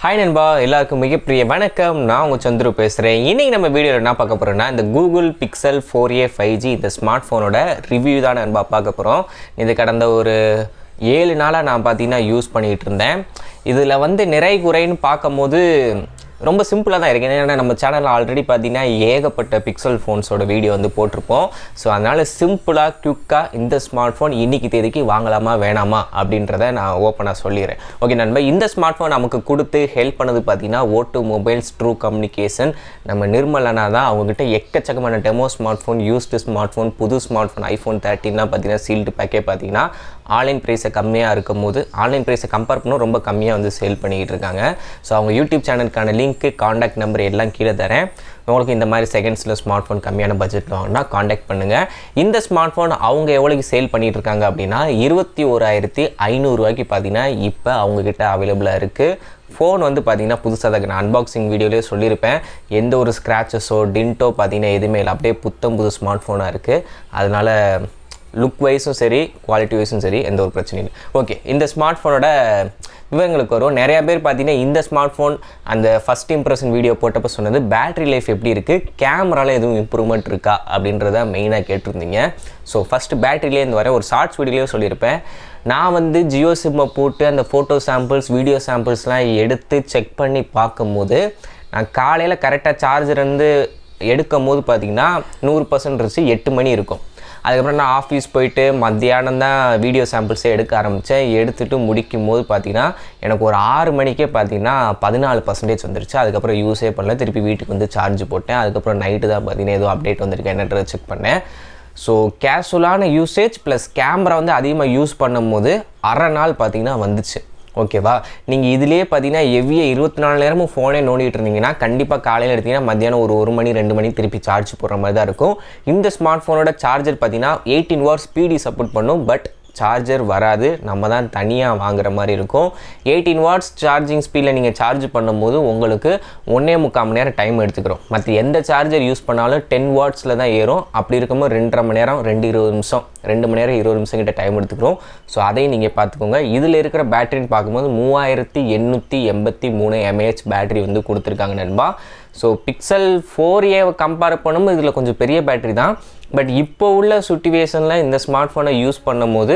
Hi நண்பா, எல்லாருக்கும் மிகப்பெரிய வணக்கம். நான் உங்கள் சந்துரு பேசுகிறேன். இன்றைக்கி நம்ம வீடியோவில் என்ன பார்க்க போகிறோன்னா, இந்த கூகுள் பிக்சல் 4a 5G இந்த ஸ்மார்ட் ஃபோனோட ரிவ்யூ தான் நண்பா பார்க்க போகிறோம். இது கடந்த ஒரு 7 நாளாக நான் பார்த்தீங்கன்னா யூஸ் பண்ணிகிட்டு இருந்தேன். இதில் நிறை குறைன்னு பார்க்கும்போது ரொம்ப சிம்பிளாக தான் இருக்குது. ஏன்னா நம்ம சேனலில் ஆல்ரெடி பார்த்தீங்கன்னா ஏகப்பட்ட பிக்சல் ஃபோன்ஸோட வீடியோ போட்டிருப்போம். ஸோ அதனால் சிம்பிளாக குயிக்காக இந்த ஸ்மார்ட் ஃபோன் இன்றைக்கி தேதிக்கு வாங்கலாமா வேணாமா அப்படின்றத நான் ஓப்பனாக சொல்லிடுறேன். ஓகே நண்பா, இந்த ஸ்மார்ட் ஃபோன் நமக்கு கொடுத்து ஹெல்ப் பண்ணது பார்த்தீங்கன்னா O2 மொபைல்ஸ், ட்ரூ கம்யூனிகேஷன். நம்ம நிர்மலனா தான் அவங்ககிட்ட எக்கச்சக்கமான demo smart phone, used smart phone, புது ஸ்மார்ட் ஃபோன் iPhone 13 பார்த்தீங்கன்னா சீல்டு பேக்கே பார்த்தீங்கன்னா ஆன்லைன் ப்ரைஸை கம்மியாக இருக்கும் போது ஆன்லைன் ப்ரைஸை கம்பேர் பண்ண ரொம்ப கம்மியாக சேல் பண்ணிக்கிட்டு இருக்காங்க. ஸோ அவங்க யூடியூப் சேனலுக்கான லிங்க்கு, காண்டாக்ட் நம்பர் எல்லாம் கீழே தரேன். உங்களுக்கு இந்த மாதிரி செகண்ட்ஸில் ஸ்மார்ட் ஃபோன் கம்மியான பட்ஜெட்டில் வாங்கினா காண்டாக்ட் பண்ணுங்கள். இந்த ஸ்மார்ட் ஃபோன் அவங்க எவ்வளோக்கு சேல் பண்ணிகிட்டு இருக்காங்க அப்படின்னா 21,500 ரூபாய்க்கு பார்த்தீங்கன்னா இப்போ அவங்கக்கிட்ட அவைலபிளாக இருக்குது. ஃபோன் பார்த்தீங்கன்னா புதுசாக தான் நான் அன்பாக்சிங் வீடியோலேயே சொல்லியிருப்பேன். எந்த ஒரு ஸ்க்ராச்சஸோ டின்ட்டோ பார்த்தீங்கன்னா எதுவுமே இல்லை. அப்படியே புத்தம் புது ஸ்மார்ட் ஃபோனாக இருக்குது. அதனால் லுக் வைஸும் சரி, குவாலிட்டி வைஸும் சரி, எந்த ஒரு பிரச்சனையும் இல்லை. ஓகே, இந்த ஸ்மார்ட் ஃபோனோட விவரங்களுக்கு வரும். நிறையா பேர் பார்த்தீங்கன்னா இந்த ஸ்மார்ட் ஃபோன் அந்த ஃபஸ்ட் இம்ப்ரெஷன் வீடியோ போட்டப்போ சொன்னது பேட்ரி லைஃப் எப்படி இருக்குது, கேமராவில் எதுவும் இம்ப்ரூவ்மெண்ட் இருக்கா அப்படின்றத மெயினாக கேட்டிருந்தீங்க. ஸோ ஃபஸ்ட்டு பேட்டரியிலேருந்து வர ஒரு ஷார்ட்ஸ் வீடியோலேயே சொல்லியிருப்பேன். நான் ஜியோ சிம்மை போட்டு அந்த ஃபோட்டோ சாம்பிள்ஸ், வீடியோ சாம்பிள்ஸ்லாம் எடுத்து செக் பண்ணி பார்க்கும்போது நான் காலையில் கரெக்டாக சார்ஜர் எடுக்கும் போது பார்த்திங்கன்னா 100% இருந்துச்சு. 8 மணி இருக்கும். அதுக்கப்புறம் நான் ஆஃபீஸ் போயிட்டு மத்தியானம் தான் வீடியோ சாம்பிள்ஸே எடுக்க ஆரம்பித்தேன். எடுத்துகிட்டு முடிக்கும் போது பார்த்திங்கன்னா எனக்கு ஒரு 6 மணிக்கே பார்த்திங்கன்னா 14% வந்துருச்சு. அதுக்கப்புறம் யூஸே பண்ணல. திருப்பி வீட்டுக்கு சார்ஜ் போட்டேன். அதுக்கப்புறம் நைட்டு தான் பார்த்திங்கன்னா ஏதோ அப்டேட் வந்திருக்கு என்னன்றதை செக் பண்ணேன். ஸோ கேஷுவலான யூசேஜ் ப்ளஸ் கேமரா அதிகமாக யூஸ் பண்ணும் போது அரை நாள் பார்த்திங்கன்னா வந்துச்சு. ஓகேவா, நீங்கள் இதிலே பார்த்தீங்கன்னா ஹெவியாக 24 நேரமும் ஃபோனே நோண்டிகிட்டு இருந்தீங்கன்னா கண்டிப்பாக காலையில் எடுத்திங்கன்னா மத்தியானம் ஒரு 1 மணி 2 மணி திருப்பி சார்ஜ் போடுற மாதிரி தான் இருக்கும். இந்த ஸ்மார்ட் ஃபோனோட சார்ஜர் பார்த்தீங்கன்னா 18 வாட்ஸ் ஸ்பீடி சப்போர்ட் பண்ணும். பட் சார்ஜர் வராது, நம்ம தான் தனியாக வாங்குற மாதிரி இருக்கும். 18 வாட்ஸ் சார்ஜிங் ஸ்பீடில் நீங்கள் சார்ஜ் பண்ணும்போது உங்களுக்கு 1.25 மணி நேரம் டைம் எடுத்துக்கிறோம். மற்ற எந்த சார்ஜர் யூஸ் பண்ணாலும் 10 வாட்ஸில் தான் ஏறும். அப்படி இருக்கும்போது 2.5 மணி நேரம் 2 நிமிஷம் 2 மணி நேரம் 20 நிமிஷம் கிட்ட டைம் எடுத்துக்கிறோம். ஸோ அதையும் நீங்கள் பார்த்துக்கோங்க. இதில் இருக்கிற பேட்டரின்னு பார்க்கும்போது 3883 mAh பேட்டரி கொடுத்துருக்காங்க நண்பா. ஸோ பிக்சல் 4a கம்பேர் பண்ணும்போது இதில் கொஞ்சம் பெரிய பேட்டரி தான். பட் இப்போ உள்ள சுச்சுவேஷனில் இந்த ஸ்மார்ட் ஃபோனை யூஸ் பண்ணும்போது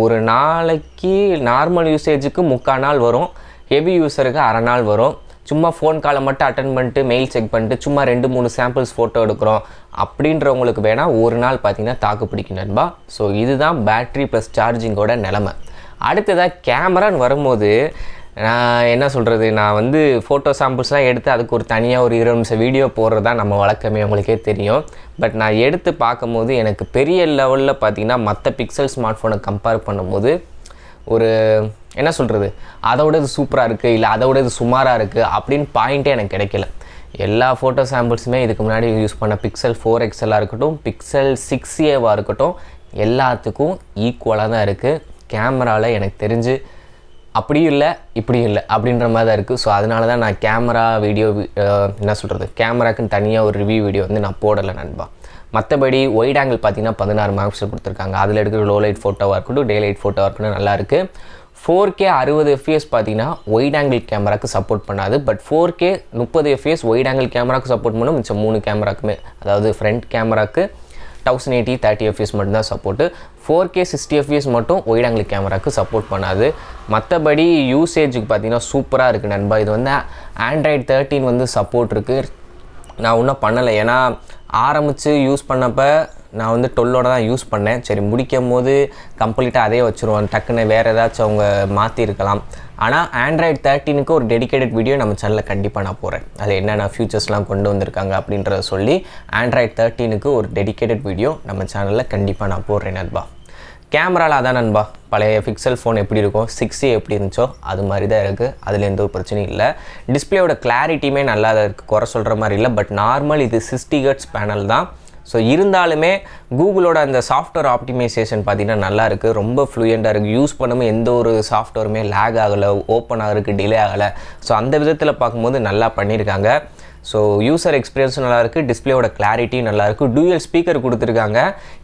ஒரு நாளைக்கு நார்மல் யூசேஜுக்கு 3/4 நாள் வரும். ஹெவி யூஸருக்கு அரை நாள் வரும். சும்மா ஃபோன் காலை மட்டும் அட்டன் பண்ணிட்டு மெயில் செக் பண்ணிட்டு சும்மா 2-3 சாம்பிள்ஸ் ஃபோட்டோ எடுக்கிறோம் அப்படின்றவங்களுக்கு வேணால் ஒரு நாள் பார்த்திங்கன்னா தாக்கு பிடிக்கும் நண்பா. ஸோ இதுதான் பேட்ரி ப்ளஸ் சார்ஜிங்கோட நிலமை. அடுத்ததாக கேமரான்னு வரும்போது நான் என்ன சொல்கிறது, நான் ஃபோட்டோ சாம்பிள்ஸ்லாம் எடுத்து அதுக்கு ஒரு தனியாக ஒரு 20 நிமிஷம் வீடியோ போடுறது தான் நம்ம வழக்கமே, உங்களுக்கே தெரியும். பட் நான் எடுத்து பார்க்கும்போது எனக்கு பெரிய லெவலில் பார்த்திங்கன்னா மற்ற பிக்சல் ஸ்மார்ட் ஃபோனை கம்பேர் பண்ணும்போது ஒரு என்ன சொல்கிறது, அதோட இது சூப்பராக இருக்குது இல்லை அதோட இது சுமாராக இருக்குது அப்படின்னு பாயிண்ட்டே எனக்கு கிடைக்கல. எல்லா ஃபோட்டோ சாம்பிள்ஸுமே இதுக்கு முன்னாடி யூஸ் பண்ண பிக்சல் 4 XLாக இருக்கட்டும், பிக்சல் 6a இருக்கட்டும், எல்லாத்துக்கும் ஈக்குவலாக தான் இருக்குது. கேமராவில் எனக்கு தெரிஞ்சு அப்படியும் இல்லை இப்படியும் இல்லை அப்படின்ற மாதிரி தான் இருக்குது. ஸோ அதனால தான் நான் கேமரா வீடியோ என்ன சொல்கிறது, கேமராக்குன்னு தனியாக ஒரு ரிவ்யூ வீடியோ நான் போடலை நண்பா. மற்றபடி ஒயிட் ஆங்கிள் பார்த்திங்கன்னா 16 மெகாபிக்சல் கொடுத்துருக்காங்க. அதில் எடுக்கிற லோ லைட் ஃபோட்டோவாக இருக்கட்டும், டே லைட் ஃபோட்டோவாக இருக்கட்டும் நல்லாயிருக்கு. 4K 60 fps பார்த்திங்கன்னா ஒயிட் ஆங்கிள் கேமராக்கு சப்போர்ட் பண்ணாது. But 4K 30 fps wide angle கேமராக்கு சப்போர்ட் பண்ணும். மிச்சம் 3 கேமராக்குமே, அதாவது ஃப்ரண்ட் கேமராக்கு 1080 30 fps மட்டும்தான் சப்போர்ட்டு. 4K 60 fps மட்டும் ஒயிட் ஆங்கிள் கேமராக்கு சப்போர்ட் பண்ணாது. மற்றபடி யூசேஜுக்கு பார்த்திங்கன்னா சூப்பராக இருக்குது நண்பா. இது Android 13 சப்போர்ட் இருக்குது. நான் இன்னும் பண்ணலை, ஏன்னா ஆரம்பித்து யூஸ் பண்ணப்போ நான் 12ஓட தான் யூஸ் பண்ணேன். சரி, முடிக்கும் போது கம்ப்ளீட்டாக அதே வச்சுருவோம், டக்குன்னு வேறு ஏதாச்சும் அவங்க மாற்றிருக்கலாம். ஆனால் Android 13க்கு ஒரு டெடிக்கேட்டட் வீடியோ நம்ம சேனலில் கண்டிப்பாக நான் போகிறேன். அது என்னென்ன ஃபியூச்சர்ஸ்லாம் கொண்டு வந்திருக்காங்க அப்படின்றத சொல்லி Android 13க்கு ஒரு டெடிக்கேட்டட் வீடியோ நம்ம சேனலில் கண்டிப்பாக நான் போடுறேன் நண்பா. கேமராவில் அதான் நண்பா, பழைய பிக்சல் ஃபோன் எப்படி இருக்கும், 6a எப்படி இருந்துச்சோ அது மாதிரி தான் இருக்குது. அதில் எந்த ஒரு பிரச்சனையும் இல்லை. டிஸ்பிளேயோட கிளாரிட்டியுமே நல்லா தான் இருக்குது, குறை சொல்கிற மாதிரி இல்லை. பட் நார்மல் இது 60 Hz பேனல் தான். ஸோ இருந்தாலுமே கூகுளோட அந்த சாஃப்ட்வேர் ஆப்டிமைசேஷன் பார்த்திங்கன்னா நல்லா இருக்குது, ரொம்ப ஃப்ளூயண்ட்டாக இருக்குது. யூஸ் பண்ணும்போது எந்த ஒரு சாஃப்ட்வேருமே லேக் ஆகலை, ஓப்பன் ஆகிறதுக்கு டிலே ஆகலை. ஸோ அந்த விதத்தில் பார்க்கும்போது நல்லா பண்ணியிருக்காங்க. ஸோ யூசர் எக்ஸ்பீரியன்ஸும் நல்லாயிருக்கு, டிஸ்பிளேயோட கிளாரிட்டி நல்லாயிருக்கு. டூயல் ஸ்பீக்கர் கொடுத்துருக்காங்க.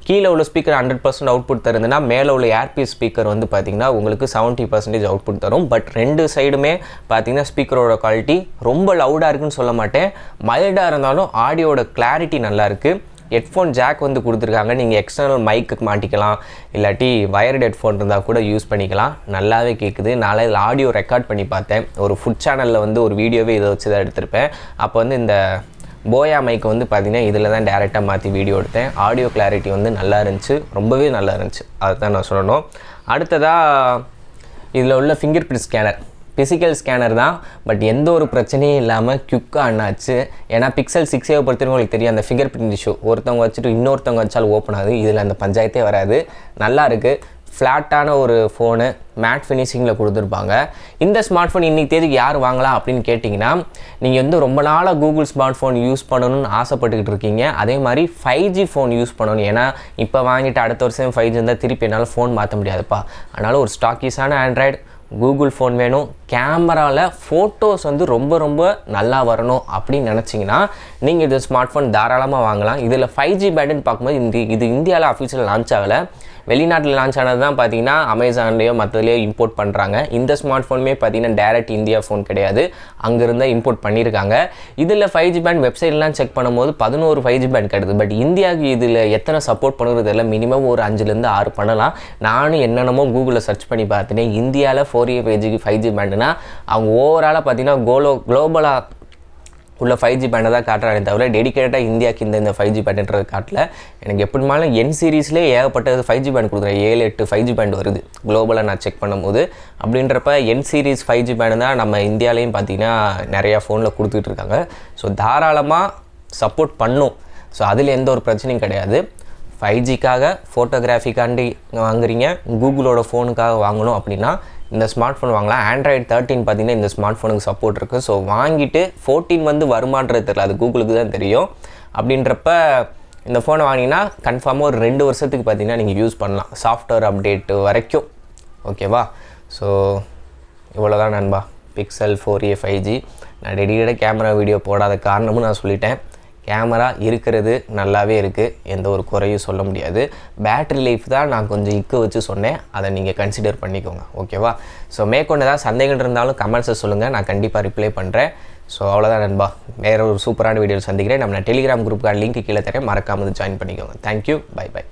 கீழே உள்ள ஸ்பீக்கர் 100% அவுட்புட் தருதுன்னா மேலே உள்ள ஏர்பீஸ் ஸ்பீக்கர் வந்து பார்த்திங்கன்னா உங்களுக்கு 70% அவுட்புட் தரும். பட் ரெண்டு சைடுமே பார்த்திங்கன்னா ஸ்பீக்கரோட குவாலிட்டி ரொம்ப லவுடாக இருக்குன்னு சொல்ல மாட்டேன், மைல்டாக இருந்தாலும் ஆடியோட கிளாரிட்டி நல்லாயிருக்கு. ஹெட்ஃபோன் ஜாக் வந்து கொடுத்துருக்காங்க, நீங்கள் எக்ஸ்டர்னல் மைக்கு மாட்டிக்கலாம், இல்லாட்டி வயர்டு ஹெட்ஃபோன் இருந்தால் கூட யூஸ் பண்ணிக்கலாம். நல்லாவே கேட்குது. நான் இதில் ஆடியோ ரெக்கார்ட் பண்ணி பார்த்தேன். ஒரு ஃபுட் சேனலில் வந்து ஒரு வீடியோவே இதை வச்சு தான் எடுத்திருப்பேன். அப்போ வந்து இந்த போயா மைக்கு வந்து பார்த்திங்கன்னா இதில் தான் டேரெக்டாக மாற்றி வீடியோ எடுத்தேன். ஆடியோ கிளாரிட்டி வந்து நல்லா இருந்துச்சு, ரொம்பவே நல்லா இருந்துச்சு. அதுதான் நான் சொல்லணும். அடுத்ததாக இதில் உள்ள finger print scanner, physical scanner தான், பட் எந்த ஒரு பிரச்சனையும் இல்லாமல் குயிக்காக அண்ணாச்சு. ஏன்னா பிக்சல் 6 பொறுத்தவரைக்கும் உங்களுக்கு தெரியும், அந்த ஃபிங்கர் பிரிண்ட் இஷ்யூ ஒருத்தவங்க வச்சுட்டு இன்னொருத்தவங்க வச்சாலும் ஓப்பன் ஆகுது. இதில் அந்த பஞ்சாயத்தே வராது. நல்லா இருக்குது. ஃப்ளாட்டான ஒரு ஃபோனு, மேட் ஃபினிஷிங்கில் கொடுத்துருப்பாங்க. இந்த ஸ்மார்ட் ஃபோன் இன்றைக்கி தேதிக்கு யார் வாங்கலாம் அப்படின்னு கேட்டிங்கன்னா, நீங்கள் வந்து ரொம்ப நாளாக கூகுள் ஸ்மார்ட் ஃபோன் யூஸ் பண்ணணும்னு ஆசைப்பட்டுக்கிட்டு இருக்கீங்க. அதே மாதிரி 5G ஃபோன் யூஸ் பண்ணணும். ஏன்னா இப்போ வாங்கிட்டு அடுத்த வருஷம் 5G இருந்தால் திருப்பி என்னால் ஃபோன் மாற்ற முடியாதுப்பா. அதனால் ஒரு ஸ்டாக்கீஸான ஆண்ட்ராய்டு கூகுள் ஃபோன் வேணும். கேமராவில் ஃபோட்டோஸ் வந்து ரொம்ப ரொம்ப நல்லா வரணும் அப்படின்னு நினச்சிங்கன்னா நீங்கள் இது ஸ்மார்ட் ஃபோன் தாராளமாக வாங்கலாம். இதில் 5G பேண்டுன்னு பார்க்கும்போது இது இந்தியாவில் அஃபிஷியல் லான்ச் ஆகலை. வெளிநாட்டில் லான்ச் ஆனது தான் பார்த்தீங்கன்னா அமேசான்லேயோ மற்றதுலேயோ இம்போர்ட் பண்ணுறாங்க. இந்த ஸ்மார்ட் ஃபோனுமே பார்த்தீங்கன்னா டேரெக்ட் இந்தியா ஃபோன் கிடையாது, அங்கேருந்தால் இம்போர்ட் பண்ணியிருக்காங்க. இதில் 5G பேண்ட் வெப்சைட்லாம் செக் பண்ணும்போது 11 5G பேண்ட் கிடையாது. பட் இந்தியாவுக்கு இதில் எத்தனை சப்போர்ட் பண்ணுறது இல்லை, மினிமம் ஒரு 5லேருந்து 6 பண்ணலாம். நானும் என்னென்னமோ கூகுளில் சர்ச் பண்ணி பார்த்துட்டேன். இந்தியாவில் 4A 5G பேண்டுனா அவங்க ஓவராலாக பார்த்தீங்கன்னா குளோபலாக உள்ள 5G பேண்டை தான் காட்டுறாங்க தவிர டெடிக்கேட்டாக இந்தியாவுக்கு இந்த 5G பேண்டுன்றது காட்டல. எனக்கு எப்படினாலும் என் சீரீஸ்லேயே ஏகப்பட்டது 5G பேண்ட் கொடுக்குறேன். 7-8 5G பேண்ட் வருது குளோபலாக நான் செக் பண்ணும்போது. அப்படின்றப்ப என் சீரீஸ் 5G பேண்டு தான் நம்ம இந்தியாவிலையும் பார்த்திங்கன்னா நிறையா ஃபோனில் கொடுத்துட்டு இருக்காங்க. ஸோ தாராளமாக சப்போர்ட் பண்ணும். ஸோ அதில் எந்த ஒரு பிரச்சனையும் கிடையாது. 5Gக்காக ஃபோட்டோகிராஃபிக்காண்டி வாங்குறீங்க, கூகுளோட ஃபோனுக்காக வாங்கணும் அப்படின்னா இந்த ஸ்மார்ட் ஃபோன் வாங்கலாம். ஆண்ட்ராய்டு 13 பார்த்திங்கன்னா இந்த ஸ்மார்ட் ஃபோனுக்கு சப்போர்ட் இருக்குது. ஸோ வாங்கிட்டு 14 வந்து வருமானது தெரியல, அது கூகுளுக்கு தான் தெரியும். அப்படின்றப்ப இந்த ஃபோனை வாங்கினீங்கன்னா கன்ஃபார்மாக ஒரு 2 வருஷத்துக்கு பார்த்திங்கன்னா நீங்கள் யூஸ் பண்ணலாம், சாஃப்ட்வேர் அப்டேட்டு வரைக்கும். ஓகேவா? ஸோ இவ்வளோ தான் நண்பா பிக்சல் 4a 5G. நான் டெடிக்கேட்டாக கேமரா வீடியோ போடாத காரணமும் நான் சொல்லிட்டேன். கேமரா இருக்கிறது நல்லாவே இருக்குது, எந்த ஒரு குறையும் சொல்ல முடியாது. பேட்ரி லைஃப் தான் நான் கொஞ்சம் வச்சு சொன்னேன், அதை நீங்கள் கன்சிடர் பண்ணிக்கோங்க. ஓகேவா? ஸோ மேற்கொண்டு ஏதாவது சந்தேகம் இருந்தாலும் கமெண்ட்ஸை சொல்லுங்கள், நான் கண்டிப்பாக ரிப்ளை பண்ணுறேன். ஸோ அவ்வளோதான் நண்பா. வேறு ஒரு சூப்பரான வீடியோ சந்திக்கிறேன். நம்ம டெலிகிராம் குரூப்புக்கான லிங்க் கீழே தரேன், மறக்காமல் ஜாயின் பண்ணிக்கோங்க. Thank you, bye by.